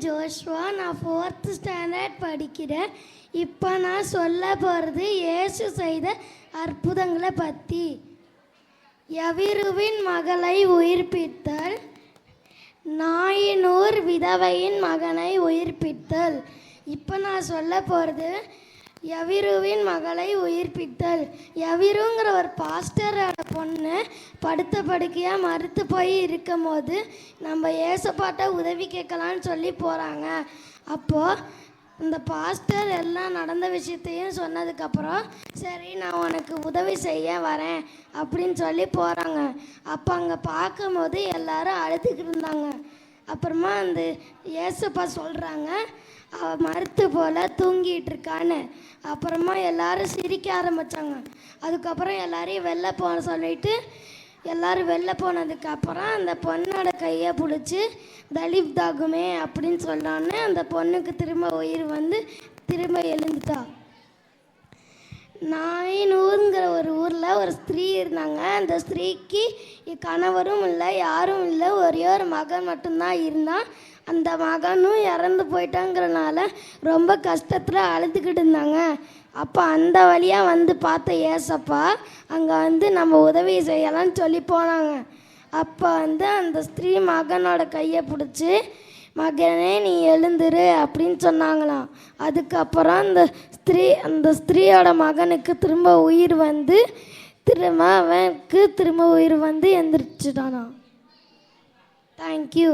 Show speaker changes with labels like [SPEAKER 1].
[SPEAKER 1] Joshua. நான் 4th standard படிக்கிறேன். இப்போ நான் சொல்ல போகிறது இயேசு செய்த அற்புதங்களை பற்றி. யவிருவின் மகளை உயிர்ப்பித்தல், நாயினூர் விதவையின் மகனை உயிர்ப்பித்தல். இப்போ நான் சொல்ல போகிறது யவிருவின் மகளை உயிர்ப்பித்தல். யவிருங்கிற ஒரு பாஸ்டரோட பொண்ணு படுத்த படுக்கையாக மறுத்து போய் இருக்கும் போது நம்ம ஏசப்பாட்ட உதவி கேட்கலான்னு சொல்லி போகிறாங்க. அப்போது இந்த பாஸ்டர் எல்லாம் நடந்த விஷயத்தையும் சொன்னதுக்கப்புறம் சரி நான் உனக்கு உதவி செய்ய வரேன் அப்படின்னு சொல்லி போகிறாங்க. அப்போ அங்கே பார்க்கும்போது எல்லாரும் அழுதுகிட்டு இருந்தாங்க. அப்புறமா அந்த ஏசப்பா சொல்கிறாங்க அவள் மறுத்து போல் தூங்கிட்டு இருக்கான்னு. அப்புறமா எல்லாரும் சிரிக்க ஆரம்பித்தாங்க. அதுக்கப்புறம் எல்லாரையும் வெளில போன சொல்லிட்டு எல்லோரும் வெளில போனதுக்கப்புறம் அந்த பொண்ணோட கையை பிடிச்சி தலிப் தாகுமே அப்படின்னு சொன்னோன்னே அந்த பொண்ணுக்கு திரும்ப உயிர் வந்து திரும்ப எழுந்துட்டா. நாயினூருங்கிற ஒரு ஊரில் ஒரு ஸ்திரீ இருந்தாங்க. அந்த ஸ்திரீக்கு கணவரும் இல்லை, யாரும் இல்லை, ஒரே ஒரு மகன் மட்டும்தான் இருந்தான். அந்த மகனும் இறந்து போயிட்டாங்கிறனால ரொம்ப கஷ்டத்தில் அழுதுகிட்டு இருந்தாங்க. அப்போ அந்த வழியாக வந்து பார்த்த ஏசப்பா அங்கே வந்து நம்ம உதவி செய்யலாம்னு சொல்லி போனாங்க. அப்போ வந்து அந்த ஸ்திரீ மகனோட கையை பிடிச்சி மகனே நீ எழுந்துரு அப்படின்னு சொன்னாங்களாம். அதுக்கப்புறம் அந்த ஸ்திரீயோட மகனுக்கு திரும்ப உயிர் வந்து அவனுக்கு திரும்ப உயிர் வந்து எந்திரிச்சிட்டானா. தேங்க்யூ.